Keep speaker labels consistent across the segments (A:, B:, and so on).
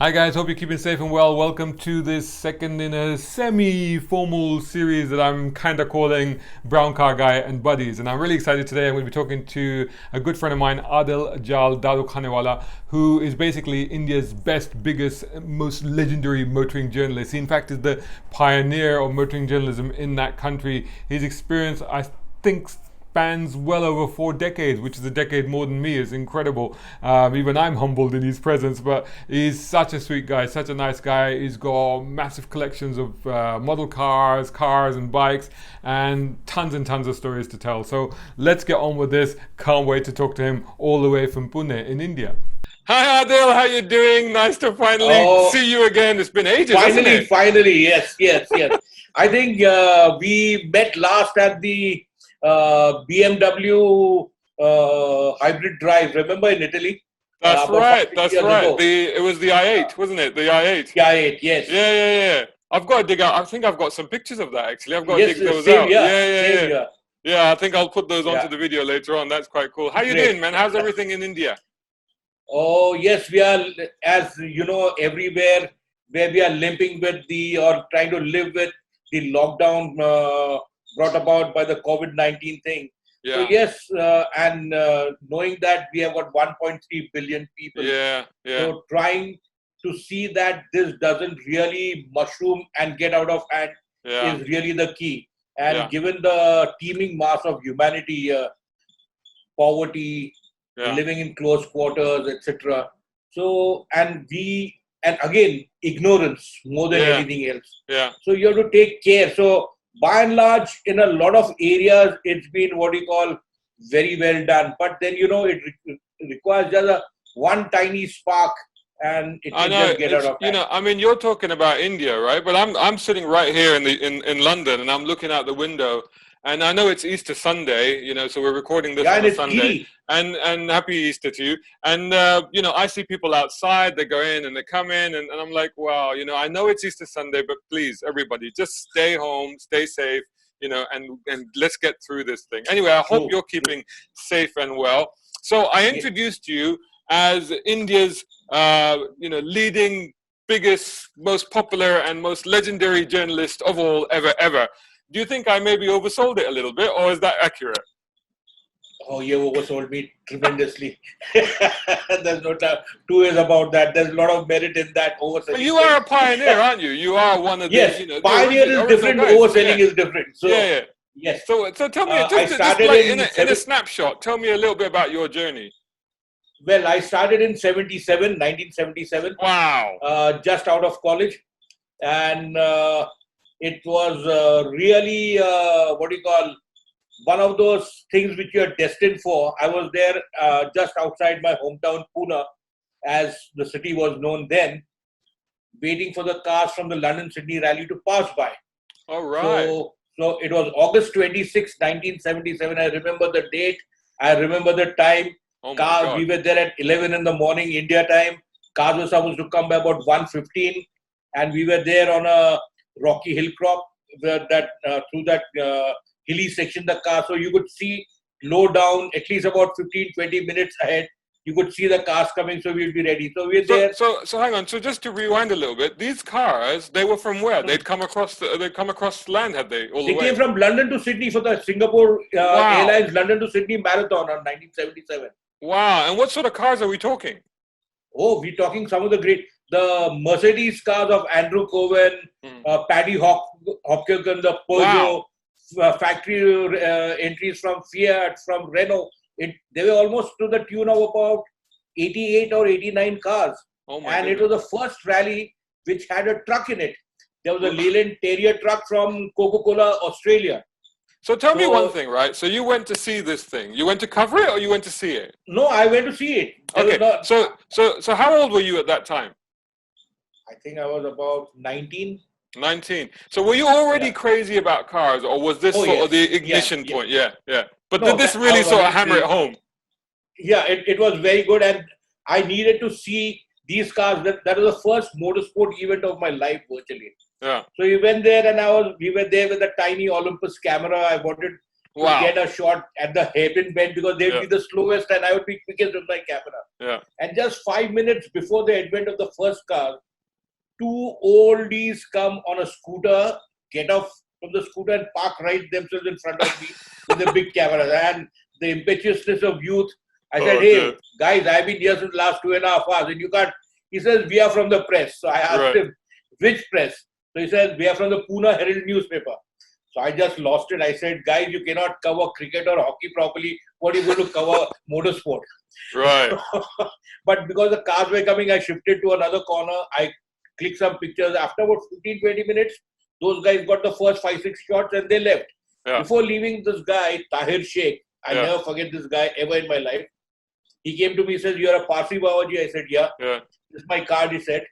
A: Hi guys, hope you're keeping safe and well. Welcome to this second in a semi-formal series that I'm kind of calling Brown Car Guy and Buddies. And I'm really excited today. I'm going to be talking to a good friend of mine, Adil Jal Darukhanawala, who is basically India's best, biggest, most legendary motoring journalist. He in fact is the pioneer of motoring journalism in that country. His experience, I think, spans well over 4 decades, which is a decade more than me. It's incredible. Even I'm humbled in his presence, but he's such a sweet guy, such a nice guy. He's got massive collections of model cars, and bikes, and tons of stories to tell. So let's get on with this. Can't wait to talk to him all the way from Pune in India. Hi Adil, how you doing? Nice to finally see you again. It's been ages, hasn't it?
B: Finally, yes. I think we met last at the BMW hybrid drive. Remember in Italy?
A: That's right. It was the I8, wasn't it? The I8.
B: The I8, yes.
A: Yeah. I've got to dig out. I think I've got some pictures of that actually. I've got to dig those out. Yeah. Yeah, I think I'll put those onto the video later on. That's quite cool. How you doing, man? How's everything in India?
B: Oh, yes, we are, as you know, everywhere where we are limping with or trying to live with the lockdown brought about by the COVID-19 thing.
A: Yeah.
B: So yes, and knowing that we have got 1.3 billion people.
A: Yeah.
B: So trying to see that this doesn't really mushroom and get out of hand is really the key. And given the teeming mass of humanity, poverty, living in close quarters, etc. So, and again, ignorance more than anything else.
A: Yeah.
B: So you have to take care. So by and large, in a lot of areas, it's been what you call very well done. But then, it requires just one tiny spark and it can just get out of hand.
A: I mean, you're talking about India, right? But I'm sitting right here in London and I'm looking out the window. And I know it's Easter Sunday, so we're recording this on a Sunday. And happy Easter to you. And, I see people outside, they go in and they come in and I'm like, wow, I know it's Easter Sunday, but please, everybody, just stay home, stay safe, and let's get through this thing. Anyway, I hope you're keeping safe and well. So I introduced you as India's, leading, biggest, most popular and most legendary journalist of all ever. Do you think I maybe oversold it a little bit, or is that accurate?
B: Oh, you oversold me tremendously. There's no two ways about that. There's a lot of merit in that overselling.
A: But you are a pioneer, aren't you? You are one of the.
B: Yes, pioneer is different. Overselling is different. So, yes.
A: So tell me, just like in a snapshot, tell me a little bit about your journey.
B: Well, I started in 1977.
A: Wow.
B: Just out of college, and it was really one of those things which you are destined for. I was there just outside my hometown, Pune, as the city was known then, waiting for the cars from the London-Sydney rally to pass by.
A: All right.
B: So it was August 26, 1977. I remember the date. I remember the time.
A: Oh
B: cars, we were there at 11 in the morning, India time. Cars were supposed to come by about 1:15. And we were there on a rocky hill crop through that hilly section the car, so you could see low down at least about 15-20 minutes ahead. You could see the cars coming, so we'd be ready. So we're there.
A: So hang on. So just to rewind a little bit, these cars, they were from where? They'd come across land, had they?
B: They came from London to Sydney for the Singapore Airlines London to Sydney marathon on 1977.
A: Wow! And what sort of cars are we talking?
B: Oh, we're talking some of the Mercedes cars of Andrew Cohen, Paddy Hopkins, the Peugeot, factory entries from Fiat, from Renault. They were almost to the tune of about 88 or 89 cars. And it was the first rally which had a truck in it. There was a Leyland Terrier truck from Coca-Cola, Australia.
A: So tell me one thing, right? So you went to see this thing. You went to cover it or you went to see it?
B: No, I went to see it.
A: Okay. So how old were you at that time?
B: I think I was about 19.
A: 19. So were you already crazy about cars, or was this sort of the ignition point? Yeah. But did this really sort of hammer it home?
B: Yeah, it was very good, and I needed to see these cars. That was the first motorsport event of my life, virtually.
A: Yeah.
B: So we went there, and we were there with a tiny Olympus camera. I wanted to get a shot at the hairpin bend because they'd be the slowest and I would be quickest with my camera.
A: Yeah.
B: And just 5 minutes before the advent of the first car, two oldies come on a scooter, get off from the scooter and park right themselves in front of me with a big camera. And the impetuousness of youth, I said, hey, guys, I've been here since the last 2.5 hours and you can't. He says, we are from the press. So I asked him, which press? So he says, we are from the Pune Herald newspaper. So I just lost it. I said, guys, you cannot cover cricket or hockey properly. What are you going to cover? Motorsport.
A: Right.
B: But because the cars were coming, I shifted to another corner. I clicked some pictures. After about 15-20 minutes, those guys got the first 5-6 shots and they left. Yeah. Before leaving, this guy, Tahir Sheikh, I'll never forget this guy ever in my life. He came to me and says, you're a Parsi Babaji. I said, yeah. This is my card, he said.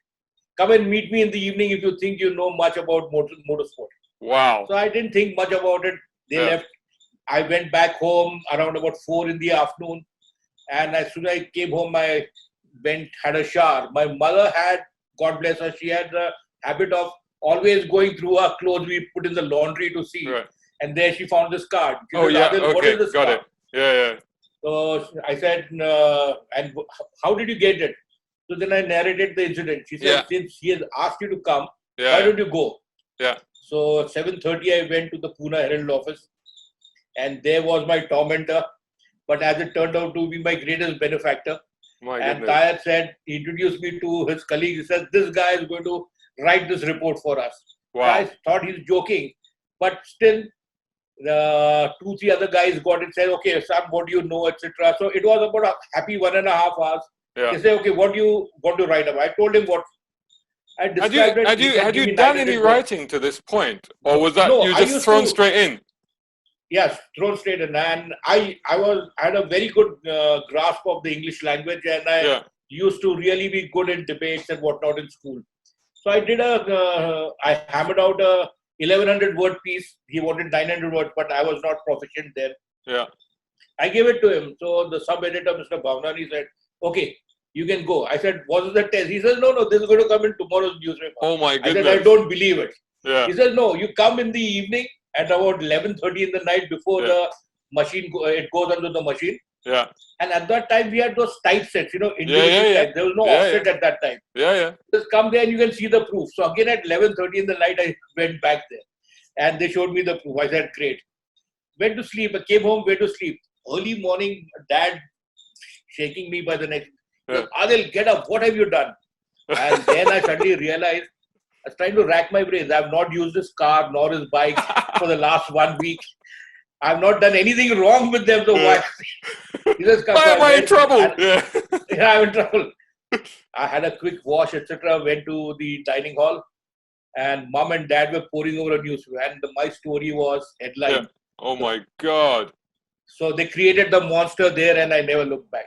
B: Come and meet me in the evening if you think you know much about motorsport.
A: Wow.
B: So I didn't think much about it. They left. I went back home around about 4 in the afternoon. And as soon as I came home, I had a shower. My mother had, God bless her, she had the habit of always going through her clothes we put in the laundry to see. Right. And there she found this card. She said, what is this card?
A: Yeah.
B: So I said, and how did you get it? So then I narrated the incident. She said, since he has asked you to come, why don't you go?
A: Yeah.
B: So 7:30 I went to the Pune Herald office and there was my tormentor. But as it turned out to be my greatest benefactor. And Tahir said, he introduced me to his colleague. He said, this guy is going to write this report for us. Wow. I thought he's joking. But still, the 2-3 other guys got it, said, okay, son, what do you know, etc. So it was about a happy 1.5 hours. Yeah. They say, okay, what do you want to write about? I told him what I described.
A: Had you done any writing to this point? Or was that you just thrown straight in?
B: Yes, thrown straight in. And I had a very good grasp of the English language and I used to really be good in debates and whatnot in school. So I did I hammered out a 1100 word piece. He wanted 900 words, but I was not proficient there.
A: Yeah.
B: I gave it to him. So the sub-editor, Mr. Bhavnani, said, okay, you can go. I said, what is the test? He says, no, this is going to come in tomorrow's newspaper.
A: Oh my goodness.
B: I said, I don't believe it.
A: Yeah.
B: He says, no, you come in the evening at about 11:30 in the night before the machine, it goes onto the machine.
A: Yeah.
B: And at that time, we had those type sets, individual type. There was no offset at that time.
A: Yeah.
B: Just come there and you can see the proof. So again, at 11:30 in the night, I went back there. And they showed me the proof. I said, great. Went to sleep. I came home, went to sleep. Early morning, Dad shaking me by the neck. Adil, get up. What have you done? And then I suddenly realized, I was trying to rack my brains. I have not used this car nor his bike for the last 1 week. I have not done anything wrong with them. So why? He says,
A: why am I in trouble?
B: I'm in trouble. I had a quick wash, etc. Went to the dining hall. And mom and dad were poring over a newspaper. And my story was headline.
A: Yeah. Oh my God.
B: So they created the monster there and I never looked back.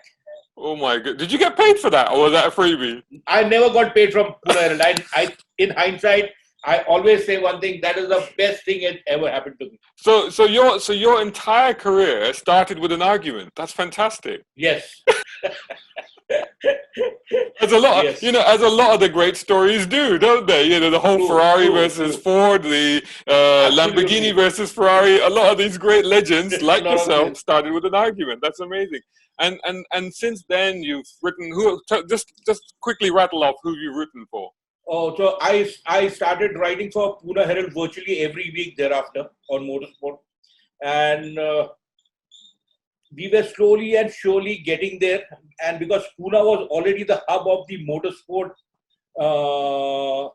A: Oh my God. Did you get paid for that or was that a freebie?
B: I never got paid from Pune Herald. I, in hindsight, I always say one thing, that is the best thing that ever happened to me.
A: So your entire career started with an argument. That's fantastic.
B: Yes.
A: As a lot, as a lot of the great stories do, don't they? The whole Ferrari versus Ford, the Lamborghini versus Ferrari. A lot of these great legends, like yourself, started with an argument. That's amazing. And since then, you've written. Just quickly rattle off who you've written for.
B: Oh, so I started writing for Pune Herald virtually every week thereafter on Motorsport, and we were slowly and surely getting there. And because Pune was already the hub of the motorsport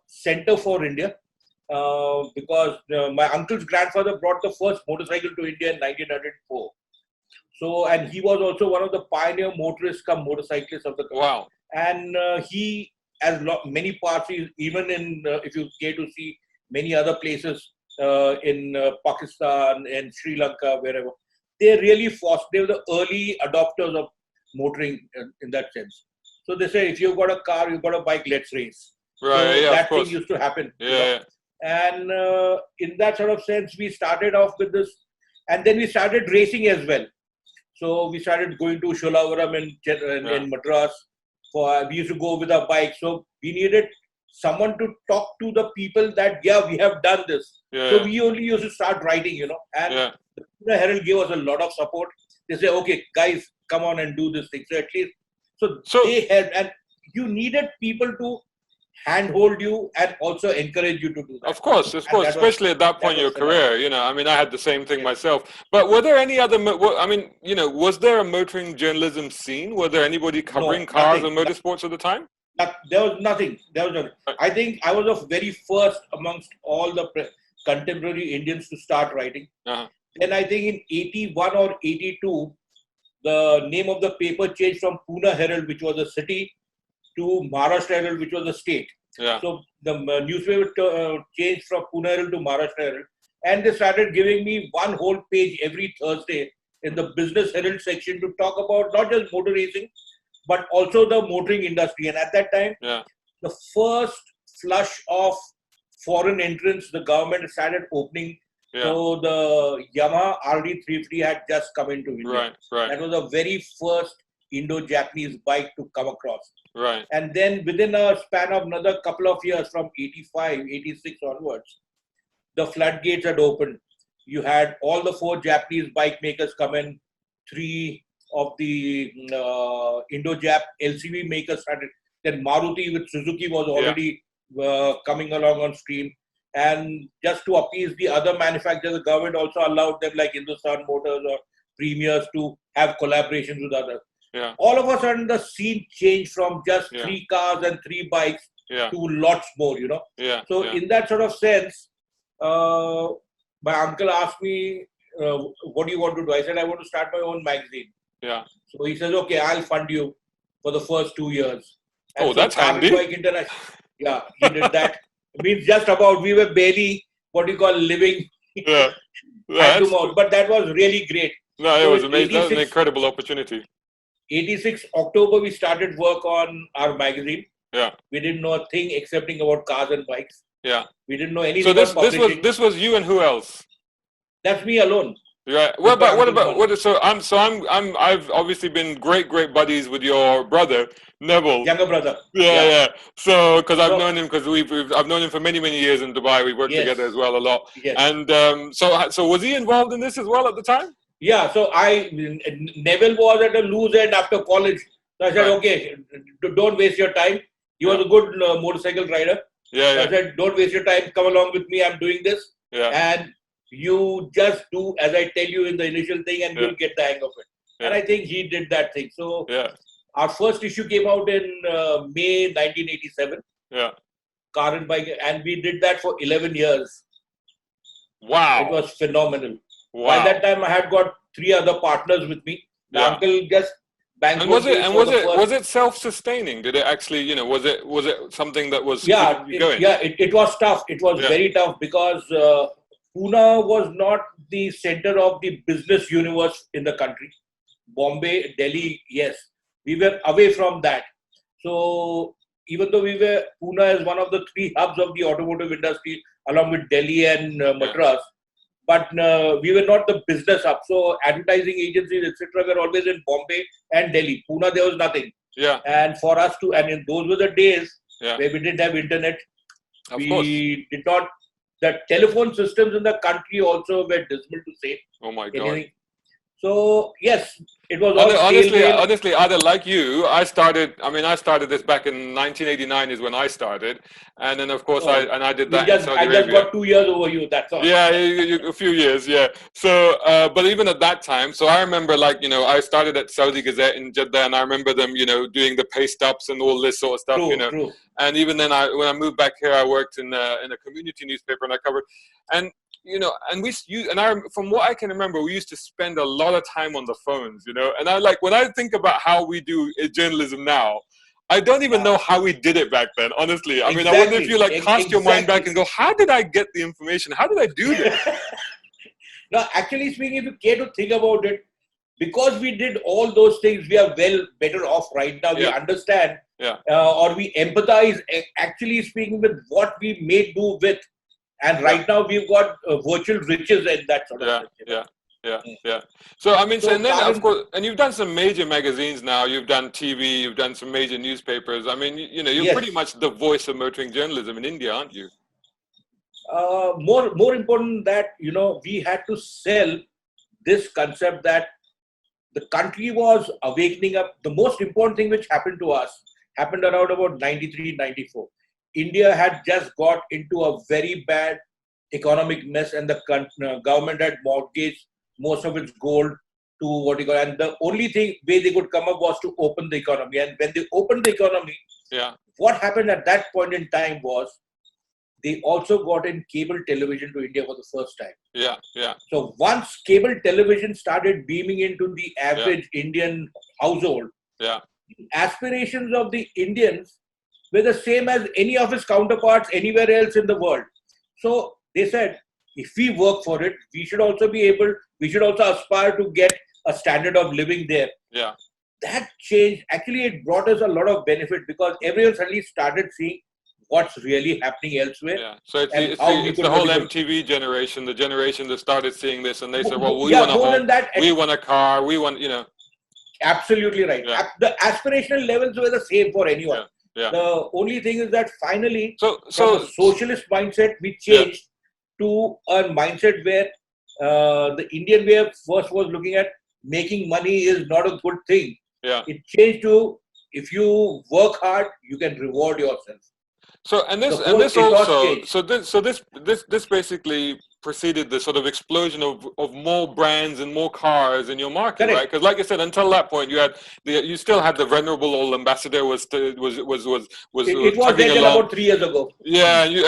B: center for India, because my uncle's grandfather brought the first motorcycle to India in 1904. So, and he was also one of the pioneer motorists come motorcyclists of the country.
A: Wow.
B: And he, as many parties, even in, if you care to see many other places in Pakistan and Sri Lanka, wherever, they really they were the early adopters of motoring in that sense. So they say, if you've got a car, you've got a bike, let's race.
A: Right,
B: so that thing used to happen.
A: Yeah.
B: And in that sort of sense, we started off with this. And then we started racing as well. So we started going to Sholavaram in Madras. We used to go with our bike. So we needed someone to talk to the people that, we have done this. So we only used to start writing, And The Pune Herald gave us a lot of support. They say, okay, guys, come on and do this thing. So at least, so they had, and you needed people to handhold you and also encourage you to do that.
A: Of course, especially at that point in your career. You know, I mean, I had the same thing myself. But were there any other? I mean, you know, was there a motoring journalism scene? Were there anybody covering cars and motorsports at the time?
B: There was nothing. I think I was the very first amongst all the contemporary Indians to start writing. Then I think in 81 or 82, the name of the paper changed from Pune Herald, which was a city, to Maharashtra Herald, which was a state. So the newspaper changed from Pune Herald to Maharashtra Herald. And they started giving me one whole page every Thursday in the Business Herald section to talk about not just motor racing, but also the motoring industry. And at that time, the first flush of foreign entrants, the government started opening. So the Yamaha RD350 had just come into India. That was the very first Indo-Japanese bike to come across. And then within a span of another couple of years, from 85, 86 onwards, the floodgates had opened. You had all the 4 Japanese bike makers come in, 3 of the Indo-Jap LCV makers started. Then Maruti with Suzuki was already coming along on stream. And just to appease the other manufacturers, the government also allowed them, like Hindustan Motors or Premiers, to have collaborations with others. All of a sudden, the scene changed from just 3 cars and 3 bikes to lots more, you know. So in that sort of sense, my uncle asked me, what do you want to do? I said, I want to start my own magazine. So he says, okay, I'll fund you for the first 2 yees. And
A: that's handy.
B: He did that. It means just about, we were barely, living hand to mouth. But that was really great.
A: No, it was amazing. That was an incredible opportunity.
B: 86 October, we started work on our magazine. We didn't know a thing excepting about cars and bikes. We didn't know anything about publishing.
A: This was you and who else?
B: That's me alone.
A: What about so I've obviously been great buddies with your brother Neville,
B: younger brother.
A: So because I've known him, because I've known him for many years in Dubai. We worked together as well a lot. And so was he involved in this as well at the time?
B: So Neville was at a loose end after college. So I said, okay, don't waste your time. He was a good motorcycle rider. So I said, don't waste your time. Come along with me. I'm doing this. And you just do as I tell you in the initial thing, and you'll get the hang of it. And I think he did that thing. So our first issue came out in May 1987. Car and bike, and we did that for 11 years.
A: Wow!
B: It was phenomenal. By that time, I had got 3 other partners with me. My uncle just banked.
A: And was it self-sustaining? Did it actually, was it something that was going?
B: It was tough. It was very tough because Pune was not the center of the business universe in the country. Bombay, Delhi, yes. We were away from that. So even though Pune is one of the 3 hubs of the automotive industry, along with Delhi and Madras, but we were not the business hub. So advertising agencies, etc., were always in Bombay and Delhi. Pune, there was nothing. And for us and those were the days where we didn't have internet. We did not. The telephone systems in the country also were dismal to say.
A: Oh my God.
B: So yes, it was all
A: honestly, Adil, like you, I started this back in 1989 is when I started, and then of course I did that in Saudi Arabia.
B: I just got 2 years over you. That's all.
A: A few years. So, but even at that time, so I remember I started at Saudi Gazette in Jeddah, and I remember them, doing the paste ups and all this sort of stuff,
B: True.
A: And even then, when I moved back here, I worked in a community newspaper, and I covered, and from what I can remember, we used to spend a lot of time on the phones, and when I think about how we do journalism now, I don't even know how we did it back then, honestly. I mean, I wonder if you cast your mind back and go, how did I get the information? How did I do this?
B: No, actually speaking, if you care to think about it, because we did all those things, we are better off right now. We understand or we empathize, actually speaking, with what we may do with. And right now we've got virtual riches in that sort of thing.
A: So I mean, and then of course, and you've done some major magazines now. You've done TV. You've done some major newspapers. I mean, you're pretty much the voice of motoring journalism in India, aren't you?
B: More important than that, we had to sell this concept that the country was awakening up. The most important thing which happened to us happened around about 93, 94. India had just got into a very bad economic mess, and the government had mortgaged most of its gold to what you call, and the only way they could come up was to open the economy. And when they opened the economy, what happened at that point in time was they also got in cable television to India for the first time. So once cable television started beaming into the average Indian household, the aspirations of the Indians were the same as any of his counterparts anywhere else in the world. So they said, if we work for it, we should also aspire to get a standard of living there. That change, actually, it brought us a lot of benefit because everyone suddenly started seeing what's really happening elsewhere.
A: So it's the whole MTV generation, the generation that started seeing this, and they said, well, we want a home, we want a car, we want,
B: Absolutely right. The aspirational levels were the same for anyone. The only thing is that finally, from a socialist mindset, we changed to a mindset where the Indian way of first was looking at making money is not a good thing. It changed to, if you work hard, you can reward yourself.
A: This basically preceded the sort of explosion of more brands and more cars in your market, right? Because, like I said, until that point, you still had the venerable old Ambassador was
B: it was there till about 3 years ago.
A: And you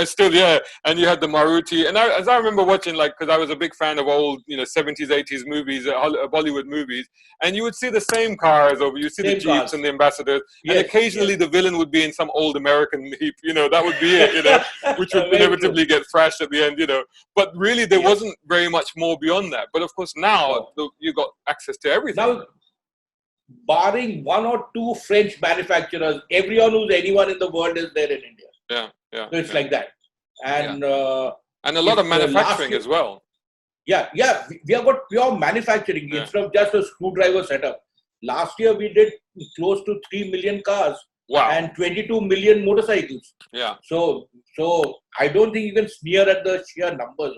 A: had the Maruti, and as I remember watching, because I was a big fan of old 70s 80s movies, Bollywood movies, and you would see the same cars, or you see the Jeeps and the Ambassadors, and occasionally the villain would be in some old American Jeep, that would be it, which would inevitably get thrashed at the end, but really there wasn't very much more beyond that. But of course now you got access to everything.
B: Now, barring one or two French manufacturers, anyone in the world is there in India. So it's like that. And
A: and a lot of manufacturing as well.
B: We have got pure manufacturing instead of just a screwdriver setup. Last year we did close to 3 million cars. And 22 million motorcycles. So I don't think you can sneer at the sheer numbers.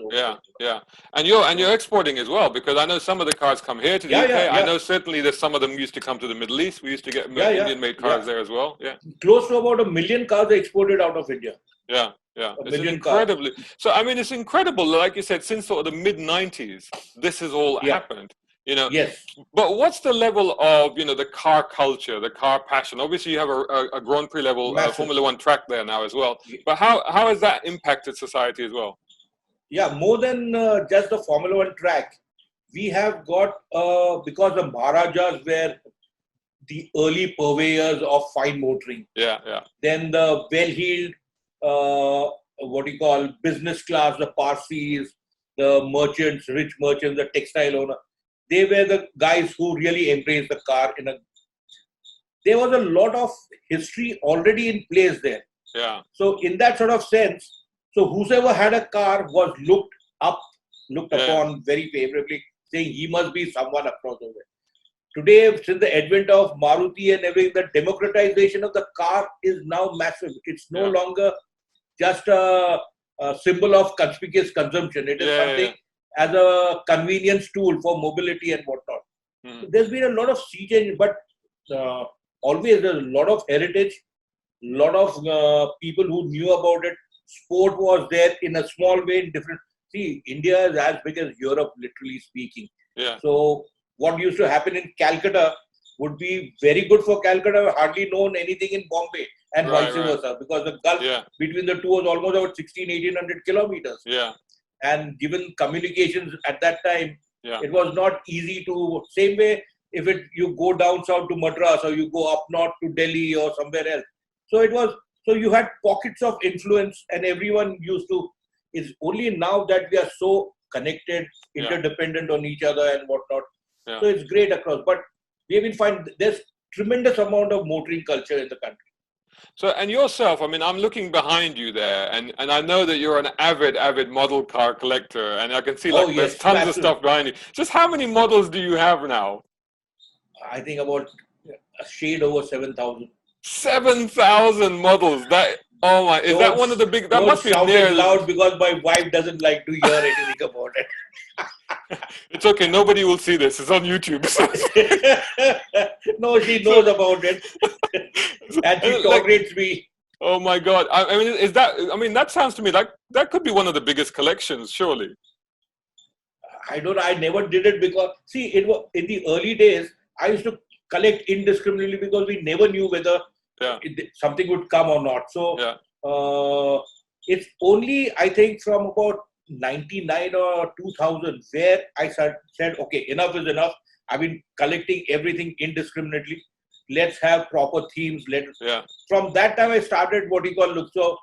A: And you're exporting as well, because I know some of the cars come here to the UK. I know certainly that some of them used to come to the Middle East. We used to get Indian-made cars there as well.
B: Close to about 1 million cars are exported out of India.
A: It's incredibly. So I mean, it's incredible. Like you said, since sort of the mid-90s, this has all happened. But what's the level of the car culture, the car passion? Obviously you have a Grand Prix level Formula One track there now as well, but how has that impacted society as well?
B: More than just the Formula One track, we have got because the Maharajas were the early purveyors of fine motoring. Then the well-heeled business class, the Parsis, the merchants, rich merchants, the textile owner. They were the guys who really embraced the car. There was a lot of history already in place there. So in that sort of sense, so whosoever had a car was looked upon very favorably, saying he must be someone across the way. Today, since the advent of Maruti and everything, the democratization of the car is now massive. It's no longer just a symbol of conspicuous consumption. It is something as a convenience tool for mobility and whatnot. So there's been a lot of sea change, but always there's a lot of heritage, a lot of people who knew about it. Sport was there in a small way in different. See, India is as big as Europe, literally speaking. So what used to happen in Calcutta would be very good for Calcutta, hardly known anything in Bombay, and vice versa, because the gulf between the two was almost about 1,800 kilometers. And given communications at that time, it was not easy to, same way if you go down south to Madras or you go up north to Delhi or somewhere else. So you had pockets of influence and everyone used to, it's only now that we are so connected, interdependent on each other and whatnot. So it's great across, but we have been finding there's tremendous amount of motoring culture in the country.
A: So, and yourself, I mean, I'm looking behind you there, and I know that you're an avid model car collector, and I can see there's tons of stuff behind you. Just how many models do you have now?
B: I think about a shade over 7,000.
A: 7,000 models. That is that one of the big? That must be
B: shout
A: near
B: it loud because my wife doesn't like to hear anything about it.
A: It's okay. Nobody will see this. It's on YouTube.
B: No, she knows about it, and she
A: Like,
B: tolerates me.
A: oh my God. I mean, is that? I mean, that sounds to me like that could be one of the biggest collections, surely.
B: I don't. I never did it because see, it was in the early days. I used to collect indiscriminately because we never knew whether something would come or not. So it's only I think from about 99 or 2000 where I said, okay, enough is enough. I've been collecting everything indiscriminately. Let's have proper themes. From that time I started what you call look. So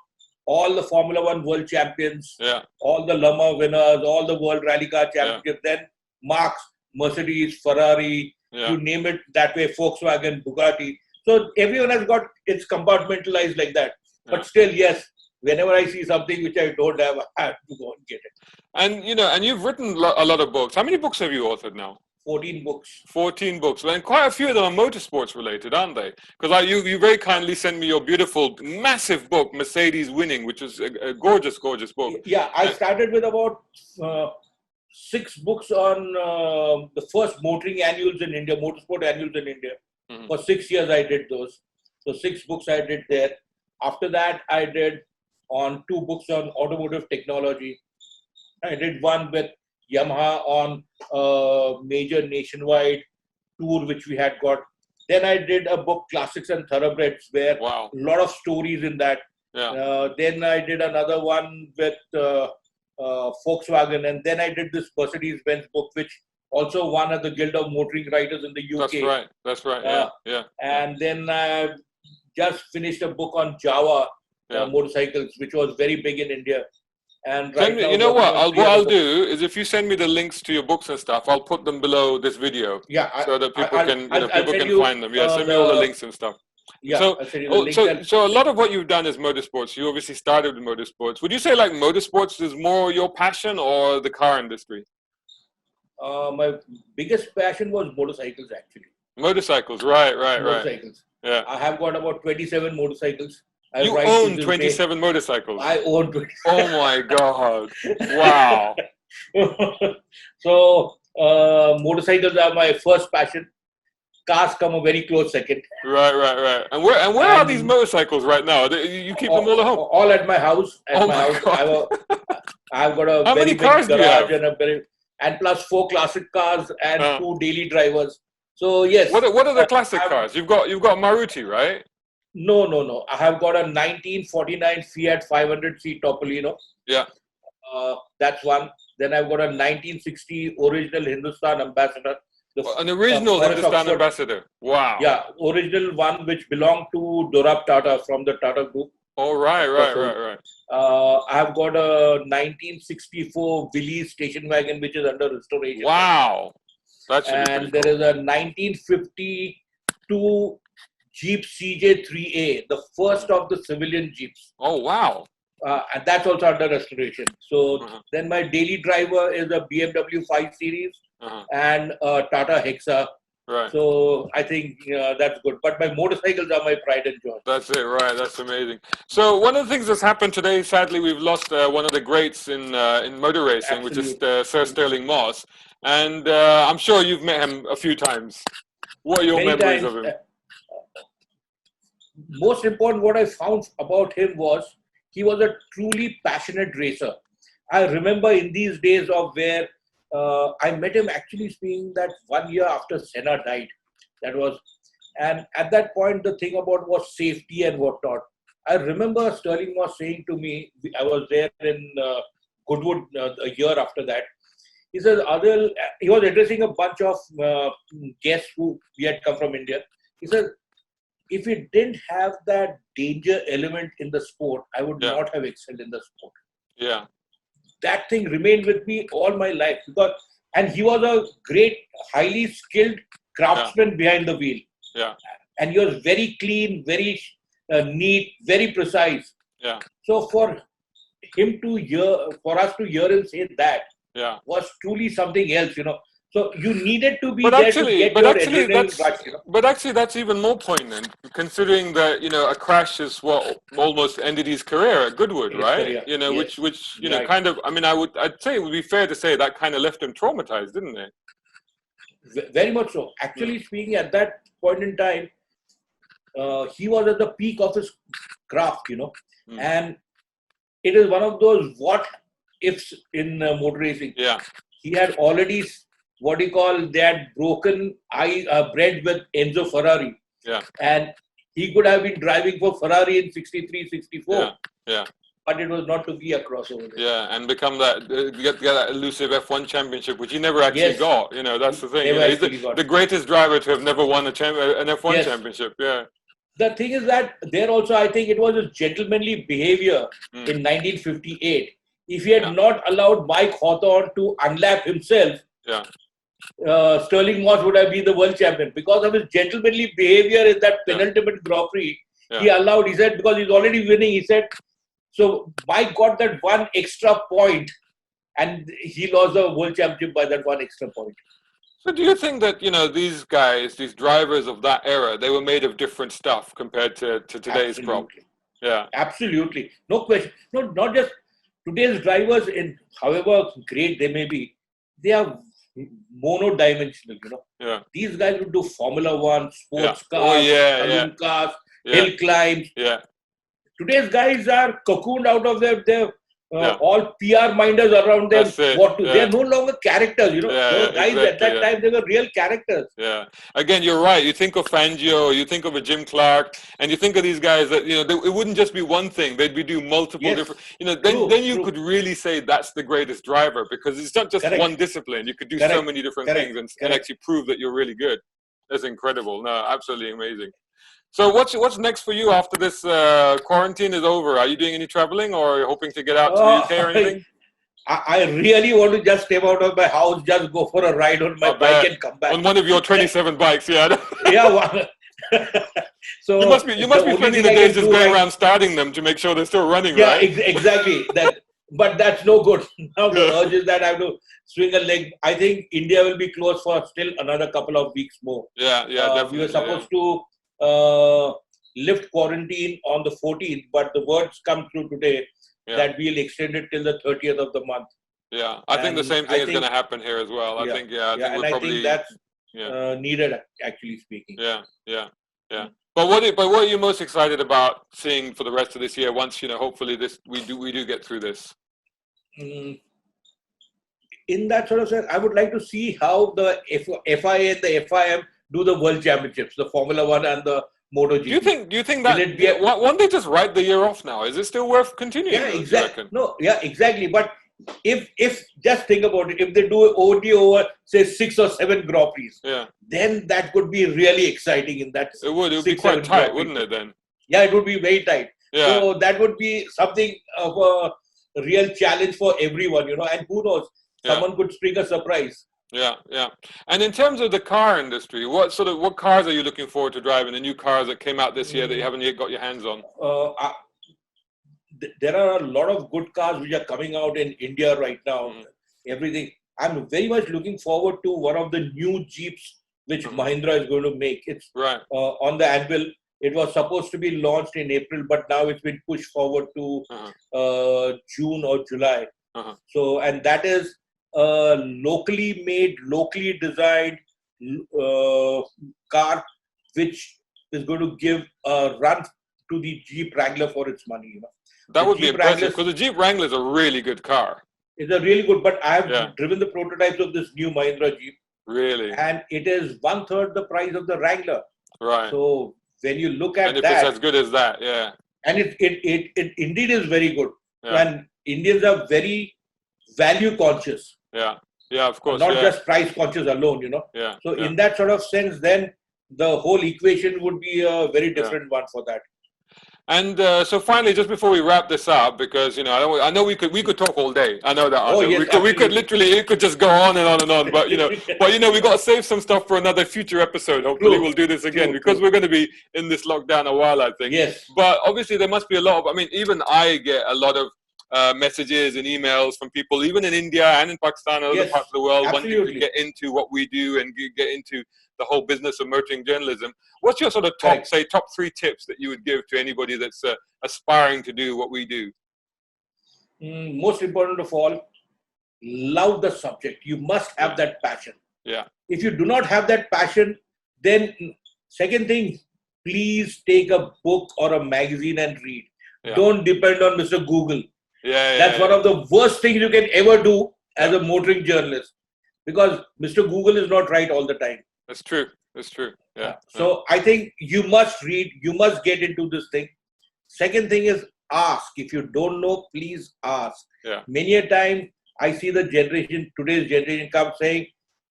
B: all the Formula One world champions, all the Le Mans winners, all the world rally car championships, then Marks, Mercedes, Ferrari, you name it that way, Volkswagen, Bugatti. So everyone has got it's compartmentalized like that. But still, yes, whenever I see something which I don't have, I have to go and get it.
A: And and you've written a lot of books. How many books have you authored now?
B: 14 books.
A: 14 books. And quite a few of them are motorsports related, aren't they? Because you very kindly sent me your beautiful, massive book, Mercedes Winning, which is a gorgeous, gorgeous book.
B: Yeah, I started with about 6 books on the first motoring annuals in India, motorsport annuals in India. For 6 years, I did those. So 6 books I did there. After that, I did on 2 books on automotive technology. I did one with Yamaha on a major nationwide tour which we had got. Then I did a book, Classics and Thoroughbreds, where a lot of stories in that. Then I did another one with Volkswagen, and then I did this Mercedes-Benz book, which also won at the Guild of Motoring Writers in the UK.
A: That's right.
B: And then I just finished a book on Java motorcycles, which was very big in India. And right now,
A: you know what? What I'll do is if you send me the links to your books and stuff, I'll put them below this video. So that people can find them. Send me all the links and stuff. So a lot of what you've done is motorsports. You obviously started with motorsports. Would you say like motorsports is more your passion or the car industry?
B: My biggest passion was motorcycles, actually.
A: Motorcycles, right.
B: Motorcycles.
A: Yeah.
B: I have got about 27 motorcycles.
A: You own 27 motorcycles?
B: I own 27.
A: Oh my God. Wow.
B: So, motorcycles are my first passion. Cars come a very close second.
A: Right. And where are these motorcycles right now? You keep them all at home?
B: All at my house. I've got a
A: How
B: very
A: many cars
B: big
A: do you have?
B: garage and plus 4 classic cars and 2 daily drivers. So yes.
A: What are the classic cars? You've got Maruti, right?
B: No. I have got a 1949 Fiat 500c Topolino.
A: Yeah.
B: That's one. Then I've got a 1960 original Hindustan Ambassador.
A: An original Hindustan Ambassador. Wow.
B: Yeah, original one which belonged to Dorab Tata from the Tata Group.
A: Oh, right.
B: I have got a 1964 Willys station wagon which is under restoration.
A: Wow.
B: And there is a 1952 Jeep CJ3A, the first of the civilian Jeeps.
A: Oh, wow.
B: And that's also under restoration. So then my daily driver is a BMW 5 Series and a Tata Hexa.
A: Right.
B: So I think that's good. But my motorcycles are my pride and joy.
A: That's it, right. That's amazing. So one of the things that's happened today, sadly, we've lost one of the greats in motor racing, which is Sir Stirling Moss. And I'm sure you've met him a few times. What are your memories of him?
B: Most important, what I found about him was he was a truly passionate racer. I remember in these days of where I met him actually speaking that 1 year after Senna died. And at that point, the thing about was safety and whatnot. I remember Stirling was saying to me, I was there in Goodwood a year after that. He says, Adil, he was addressing a bunch of guests who we had come from India. He said, if we didn't have that danger element in the sport, I would not have excelled in the sport.
A: Yeah.
B: That thing remained with me all my life and he was a great, highly skilled craftsman behind the wheel.
A: Yeah.
B: And he was very clean, very neat, very precise.
A: Yeah.
B: So for us to hear him say that was truly something else, So you needed to be
A: But
B: there to
A: actually,
B: get
A: but
B: your
A: actually,
B: adrenaline
A: that's
B: rush, you know.
A: but actually that's even more poignant, considering that a crash is what almost ended his career at Goodwood,
B: His
A: right?
B: career.
A: Which
B: Right.
A: kind of. I mean, I'd say it would be fair to say that kind of left him traumatized, didn't it?
B: Very much so. Actually speaking, at that point in time, he was at the peak of his craft, you know, and it is one of those what ifs in motor racing.
A: Yeah.
B: He had already they had broken bread with Enzo Ferrari.
A: Yeah.
B: And he could have been driving for Ferrari in 63, 64.
A: Yeah. Yeah.
B: But it was not to be a crossover.
A: Yeah, and become that get that elusive F1 championship, which he never actually got. That's the thing. He's the greatest driver to have never won an F1 championship. Yeah.
B: The thing is that there also, I think it was his gentlemanly behavior in 1958. If he had not allowed Mike Hawthorne to unlap himself, Stirling Moss would have been the world champion. Because of his gentlemanly behavior in that penultimate Grand Prix, he said, because he's already winning, he said, so Mike got that one extra point and he lost the world championship by that one extra point.
A: So do you think that, these guys, these drivers of that era, they were made of different stuff compared to today's crop? Yeah.
B: Absolutely. No question. No, not just today's drivers, in however great they may be, they are mono-dimensional,
A: Yeah.
B: These guys would do Formula One, sports cars, saloon cars, hill climbs.
A: Yeah.
B: Today's guys are cocooned out of their all PR minders around them. They are no longer characters, Those guys at that time, they were real characters.
A: Yeah. Again, you're right. You think of Fangio, you think of a Jim Clark, and you think of these guys that, it wouldn't just be one thing. They'd be doing multiple different, then you could really say that's the greatest driver, because it's not just one discipline. You could do so many different things and actually prove that you're really good. That's incredible. No, absolutely amazing. So what's next for you after this quarantine is over? Are you doing any traveling, or are you hoping to get out to the UK or anything?
B: I really want to just step out of my house, just go for a ride on my bike and come back.
A: On one of your 27 bikes, yeah.
B: Yeah. So
A: you must be spending the days just going around starting them to make sure they're still running, right?
B: Yeah, exactly. But that's no good. Now the urge is that I have to swing a leg. I think India will be closed for still another couple of weeks more.
A: Yeah, definitely.
B: We were supposed to lift quarantine on the 14th, but the words come through today that we'll extend it till the 30th of the month.
A: Yeah, I think the same thing is going to happen here as well. I think I think that's
B: needed, actually speaking.
A: Yeah. But what are you most excited about seeing for the rest of this year? Once hopefully we do get through this.
B: In that sort of sense, I would like to see how the FIA and the FIM do the World Championships, the Formula One and the MotoGP.
A: Do you think that won't they just write the year off now? Is it still worth continuing?
B: Yeah, exactly. No, yeah, exactly. But if just think about it, if they do OT over say 6 or 7 Grand Prix, then that could be really exciting. In that,
A: it would be quite tight, wouldn't it? Then
B: it would be very tight. Yeah. So that would be something of a real challenge for everyone, And who knows, someone could spring a surprise.
A: Yeah. And in terms of the car industry, what cars are you looking forward to driving? The new cars that came out this year that you haven't yet got your hands on?
B: There are a lot of good cars which are coming out in India right now. Everything. I'm very much looking forward to one of the new Jeeps which Mahindra is going to make. It's on the anvil. It was supposed to be launched in April, but now it's been pushed forward to June or July. So, and that is locally made, locally designed car which is going to give a run to the Jeep Wrangler for its money.
A: That would be impressive, because the Jeep Wrangler is a really good car.
B: It's a really good, but I have driven the prototypes of this new Mahindra Jeep.
A: Really?
B: And it is 1/3 the price of the Wrangler.
A: Right.
B: So when you look at
A: and if it's as good as that,
B: and it indeed is very good. And Indians are very value conscious.
A: Yeah, of course.
B: Not just price conscious alone,
A: Yeah.
B: So in that sort of sense, then the whole equation would be a very different one for that.
A: And so finally, just before we wrap this up, because I know we could talk all day. I know that. We could literally, it could just go on and on and on. But we got to save some stuff for another future episode. Hopefully, we'll do this again because we're going to be in this lockdown a while, I think.
B: Yes.
A: But obviously, there must be a lot of. I mean, even I get a lot of messages and emails from people, even in India and in Pakistan and other parts of the world, wanting to get into what we do and get into the whole business of motoring journalism. What's your sort of top 3 tips that you would give to anybody that's aspiring to do what we do?
B: Most important of all, love the subject. You must have that passion.
A: Yeah.
B: If you do not have that passion, then second thing, please take a book or a magazine and read. Yeah. Don't depend on Mr. Google. That's one of the worst things you can ever do as a motoring journalist, because Mr. Google is not right all the time.
A: That's true. That's true. Yeah.
B: So I think you must read, you must get into this thing. Second thing is ask. If you don't know, please ask.
A: Yeah.
B: Many a time I see today's generation come saying,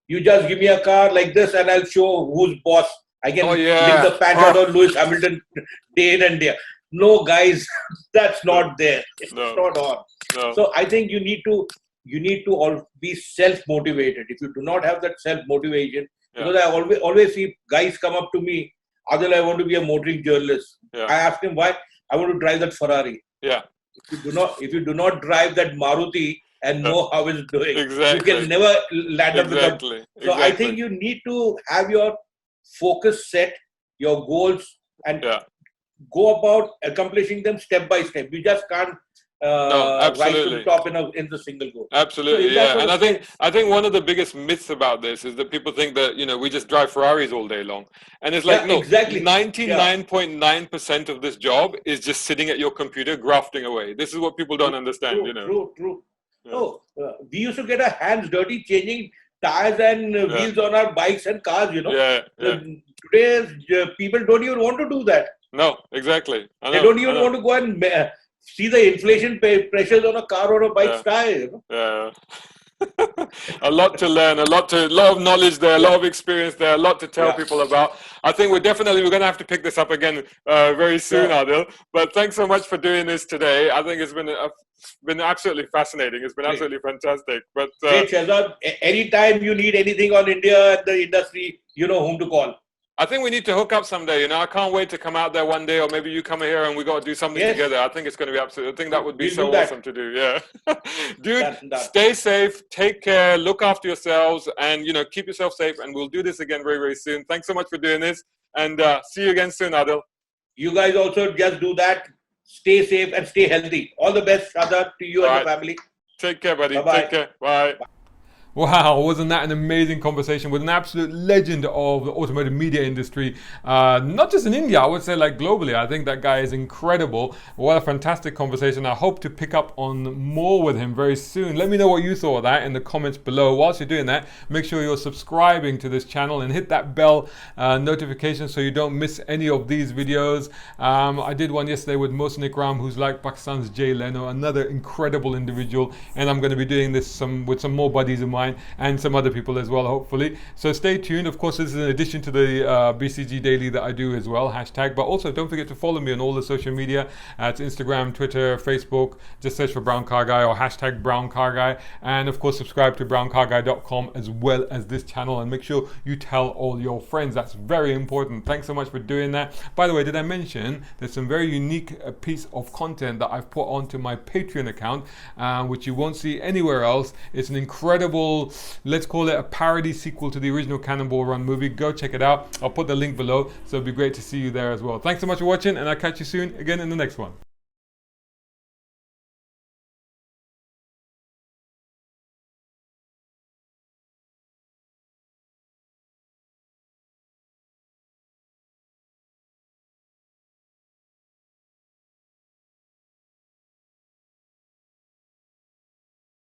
B: you just give me a car like this and I'll show who's boss. I can link the pattern on Lewis Hamilton day in and day out. No, guys, that's not there. It's not on.
A: No.
B: So I think you need to all be self-motivated. If you do not have that self-motivation, because I always see guys come up to me, Adil, I want to be a motoring journalist. I ask him why. I want to drive that Ferrari.
A: Yeah.
B: If you do not drive that Maruti and know how it's doing,
A: you
B: can never land up with them. So I think you need to have your focus set, your goals, and go about accomplishing them step by step. You just can't rise to the top in the single go.
A: Absolutely, And I think one of the biggest myths about this is that people think that we just drive Ferraris all day long, and it's like 99.9% of this job is just sitting at your computer grafting away. This is what people don't understand.
B: True. Yeah. We used to get our hands dirty changing tires and wheels on our bikes and cars. Today's people don't even want to do that.
A: No, exactly.
B: They don't even want to go and see the inflation pressures on a car or a bike's tire.
A: Yeah. A lot to learn, a lot of knowledge there, a lot of experience there, a lot to tell people about. I think we're going to have to pick this up again very soon, Adil. But thanks so much for doing this today. I think it's been absolutely fascinating. It's been absolutely fantastic. But
B: Shehzad, anytime you need anything on India and the industry, you know whom to call.
A: I think we need to hook up someday. I can't wait to come out there one day, or maybe you come here and we got to do something together. I think it's going to be absolutely. I think that would be so awesome to do. Yeah, dude. Stay safe, take care, look after yourselves, and keep yourself safe. And we'll do this again very, very soon. Thanks so much for doing this, and see you again soon, Adil.
B: You guys also just do that. Stay safe and stay healthy. All the best, Shehzad, to you and your family.
A: Take care, buddy.
B: Bye-bye.
A: Take care. Bye. Wow, wasn't that an amazing conversation with an absolute legend of the automotive media industry, not just in India, I would say like globally. I think that guy is incredible. What a fantastic conversation. I hope to pick up on more with him very soon. Let me know what you thought of that in the comments below. Whilst you're doing that, make sure you're subscribing to this channel and hit that bell notification so you don't miss any of these videos. I did one yesterday with Mohsin Ikram, who's like Pakistan's Jay Leno, another incredible individual, and I'm going to be doing this with some more buddies of mine and some other people as well, hopefully. So stay tuned. Of course, this is in addition to the BCG Daily that I do as well, hashtag. But also don't forget to follow me on all the social media. It's Instagram, Twitter, Facebook. Just search for Brown Car Guy or hashtag Brown Car Guy. And of course, subscribe to browncarguy.com as well as this channel. And make sure you tell all your friends. That's very important. Thanks so much for doing that. By the way, did I mention there's some very unique piece of content that I've put onto my Patreon account, which you won't see anywhere else. It's an incredible, let's call it a parody sequel to the original Cannonball Run movie. Go check it out. I'll put the link below. So it'd be great to see you there as well. Thanks so much for watching, and I'll catch you soon again in the next one.